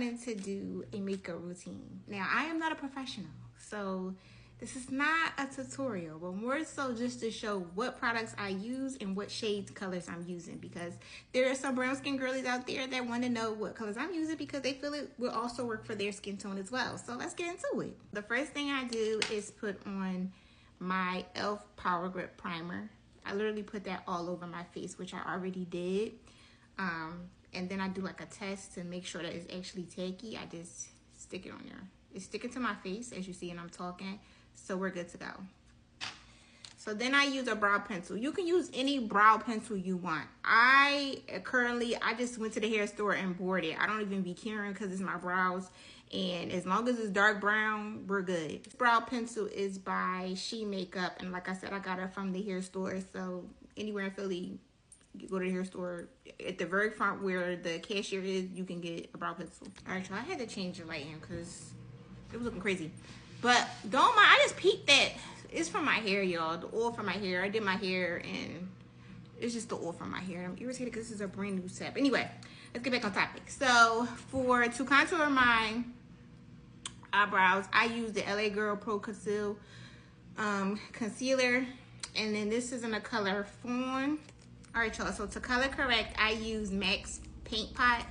wanted to do a makeup routine. Now, I am not a professional, so this is not a tutorial, but more so just to show what products I use and what shades, colors I'm using, because there are some brown skin girlies out there that want to know what colors I'm using because they feel it will also work for their skin tone as well. So let's get into it. The first thing I do is put on my e.l.f. Power Grip Primer. I literally put that all over my face, which I already did. And then I do like a test to make sure that it's actually tacky. I just stick it on there. It's sticking to my face, as you see, and I'm talking. So we're good to go. So then I use a brow pencil. You can use any brow pencil you want. I just went to the hair store and bought it. I don't even be caring because it's my brows. And as long as it's dark brown, we're good. This brow pencil is by She Makeup. And like I said, I got it from the hair store. So anywhere in Philly, you go to the hair store, at the very front where the cashier is, you can get a brow pencil. All right, so I had to change the lighting because it was looking crazy. But don't mind, I just peeked that. It's from my hair, y'all. The oil from my hair. I did my hair and it's just the oil from my hair. I'm irritated because this is a brand new set. Anyway, let's get back on topic. So to contour my eyebrows, I use the LA Girl Pro Conceal concealer. And then this is in the color Fawn. All right, y'all. So to color correct, I use MAC's Paint Pot.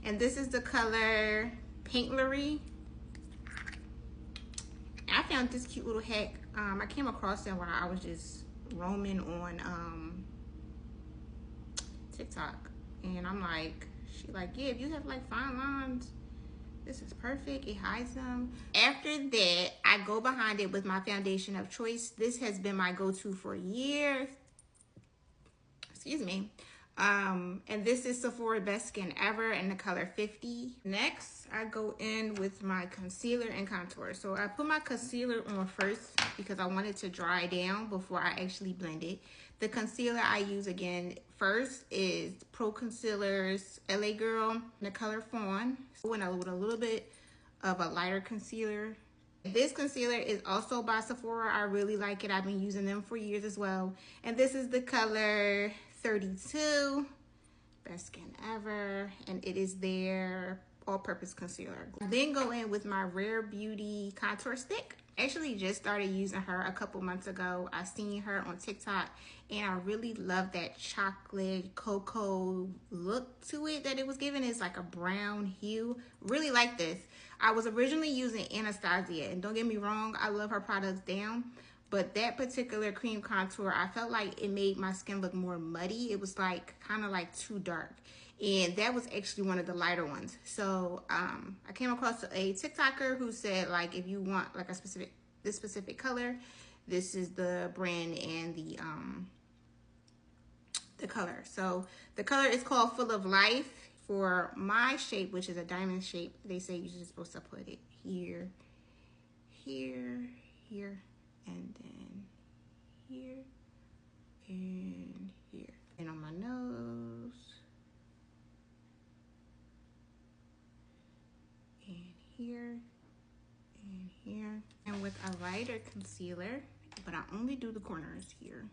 And this is the color Paintlery. I found this cute little hack. I came across it while I was just roaming on TikTok, and I'm like, she like, yeah, if you have like fine lines, this is perfect. It hides them. After that, I go behind it with my foundation of choice. This has been my go-to for years. Excuse me. And this is Sephora Best Skin Ever in the color 50. Next, I go in with my concealer and contour. So I put my concealer on first because I want it to dry down before I actually blend it. The concealer I use again first is Pro Concealer's LA Girl in the color Fawn. So with a little bit of a lighter concealer. This concealer is also by Sephora. I really like it. I've been using them for years as well. And this is the color 32, Best Skin Ever, and it is their all-purpose concealer. Then go in with my Rare Beauty contour stick. Actually just started using her a couple months ago. I seen her on TikTok and I really love that chocolate cocoa look to it that it was giving. It's like a brown hue. Really like this. I was originally using Anastasia, and don't get me wrong, I love her products down. But that particular cream contour, I felt like it made my skin look more muddy. It was like kind of like too dark. And that was actually one of the lighter ones. So I came across a TikToker who said, like, if you want like this specific color, this is the brand and the color. So the color is called Full of Life. For my shape, which is a diamond shape, they say you're just supposed to put it here, here, here, and then here, and here. And on my nose, and here, and here. And with a lighter concealer, but I only do the corners here.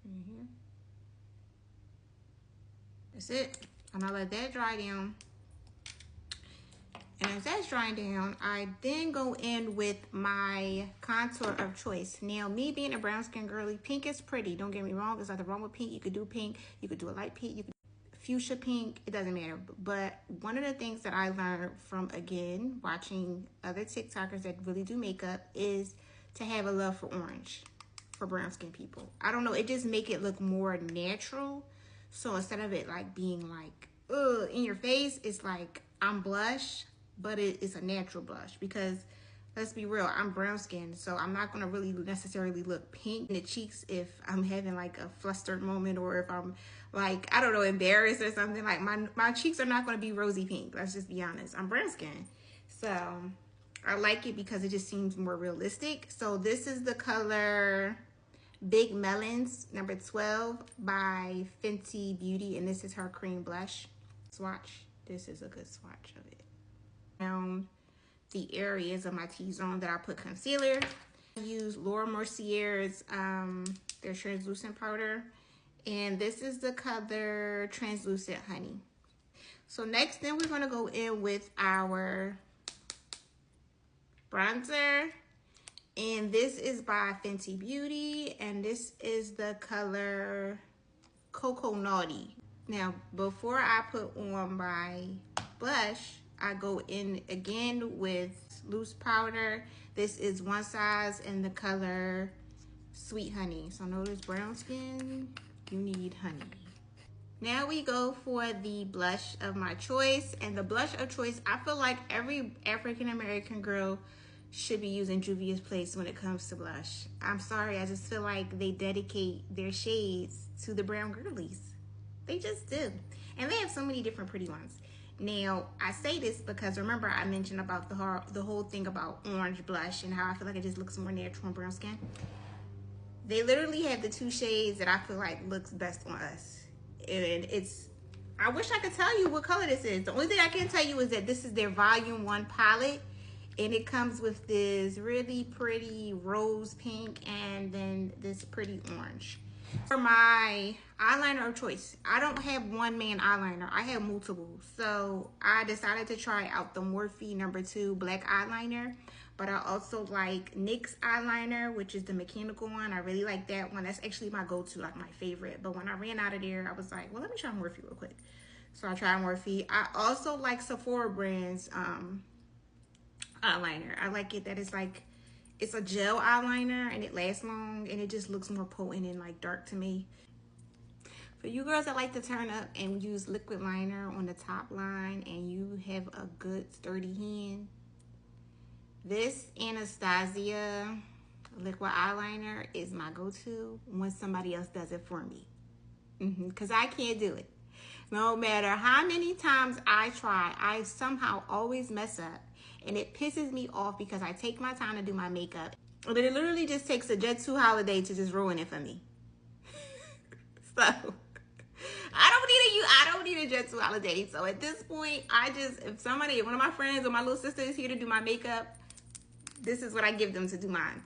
And here. That's it. And I let that dry down. And as that's drying down, I then go in with my contour of choice. Now, me being a brown skin girly, pink is pretty. Don't get me wrong. There's nothing wrong with pink. You could do pink. You could do a light pink. You could do fuchsia pink. It doesn't matter. But one of the things that I learned from, again, watching other TikTokers that really do makeup is to have a love for orange for brown skin people. I don't know. It just make it look more natural. So instead of it like being like, ugh, in your face, it's like I'm blush, but it's a natural blush because let's be real, I'm brown skinned, so I'm not gonna really necessarily look pink in the cheeks if I'm having like a flustered moment or if I'm like, I don't know, embarrassed or something. Like my cheeks are not gonna be rosy pink. Let's just be honest. I'm brown skinned. So I like it because it just seems more realistic. So this is the color Big Melons, number 12 by Fenty Beauty, and this is her cream blush swatch. This is a good swatch of it. Around the areas of my T-zone that I put concealer. I use Laura Mercier's their translucent powder And this is the color Translucent Honey. So next, then we're going to go in with our bronzer. And this is by Fenty Beauty. And this is the color Cocoa Naughty. Now, before I put on my blush, I go in again with loose powder. This is One Size in the color Sweet Honey. So notice brown skin, you need honey. Now we go for the blush of my choice. And the blush of choice, I feel like every African American girl should be using Juvia's Place when it comes to blush. I'm sorry, I just feel like they dedicate their shades to the brown girlies. They just do. And they have so many different pretty ones. Now, I say this because remember I mentioned about the whole thing about orange blush and how I feel like it just looks more natural on brown skin. They literally have the two shades that I feel like looks best on us. And I wish I could tell you what color this is. The only thing I can tell you is that this is their volume 1 palette. And it comes with this really pretty rose pink and then this pretty orange. For my eyeliner of choice, I don't have one main eyeliner. I have multiple. So I decided to try out the Morphe No. 2 black eyeliner. But I also like NYX eyeliner, which is the mechanical one. I really like that one. That's actually my go-to, like my favorite. But when I ran out of there, I was like, well, let me try Morphe real quick. So I tried Morphe. I also like Sephora brand's eyeliner. I like it that it's a gel eyeliner and it lasts long and it just looks more potent and like dark to me. For you girls that like to turn up and use liquid liner on the top line and you have a good sturdy hand, this Anastasia liquid eyeliner is my go-to when somebody else does it for me. Because I can't do it. No matter how many times I try, I somehow always mess up. And it pisses me off because I take my time to do my makeup. But it literally just takes a Jet 2 holiday to just ruin it for me. So, I don't need a Jet 2 holiday. So at this point, if one of my friends or my little sister is here to do my makeup, this is what I give them to do mine.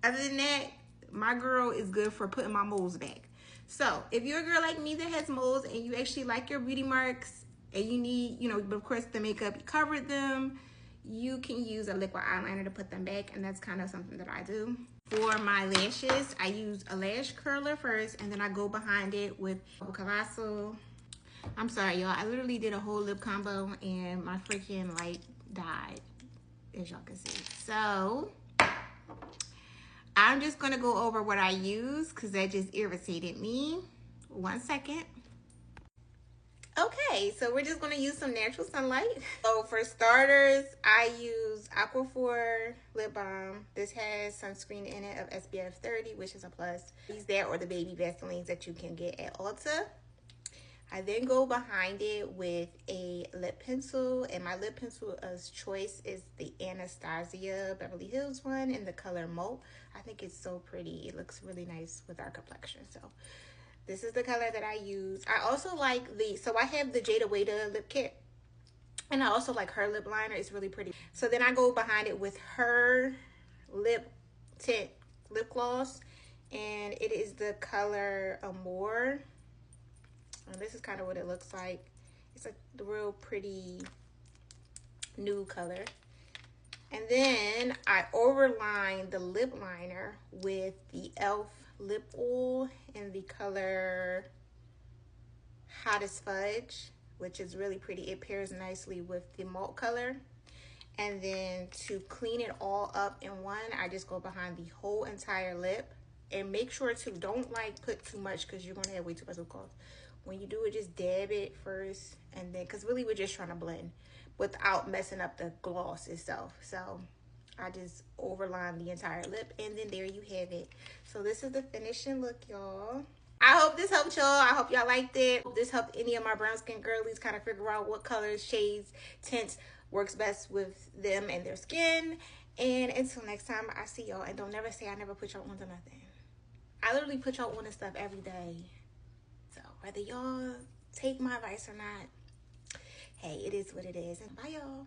Other than that, my girl is good for putting my moles back. So if you're a girl like me that has moles and you actually like your beauty marks and you need, but of course the makeup covered them, you can use a liquid eyeliner to put them back, and that's kind of something that I do. For my lashes, I use a lash curler first, and then I go behind it with Colossal. I'm sorry, y'all. I literally did a whole lip combo, and my freaking light died, as y'all can see. So I'm just going to go over what I use because that just irritated me. 1 second. Okay, so we're just going to use some natural sunlight. So for starters, I use Aquaphor lip balm. This has sunscreen in it of SPF 30, which is a plus. Use that or the baby Vaselines that you can get at Ulta. I then go behind it with a lip pencil, and my lip pencil of choice is the Anastasia Beverly Hills one in the color Mauve. I think it's so pretty. It looks really nice with our complexion. So this is the color that I use. I also like so I have the Jada Waiter lip kit, and I also like her lip liner. It's really pretty. So then I go behind it with her lip tint lip gloss, and it is the color Amour. And this is kind of what it looks like. It's a real pretty nude color. And then I overline the lip liner with the e.l.f. lip oil in the color Hot as Fudge, which is really pretty. It pairs nicely with the malt color. And then to clean it all up in one, I just go behind the whole entire lip. And make sure to don't put too much because you're going to have way too much lip gloss. When you do it, just dab it first, and then, because really we're just trying to blend without messing up the gloss itself. So I just overline the entire lip, and then there you have it. So this is the finishing look, y'all. I hope this helped y'all. I hope y'all liked it. Hope this helped any of my brown skin girlies kind of figure out what colors, shades, tints works best with them and their skin. And until next time, I see y'all. And don't never say I never put y'all on to nothing. I literally put y'all on to stuff every day. So whether y'all take my advice or not, hey, it is what it is. And bye, y'all.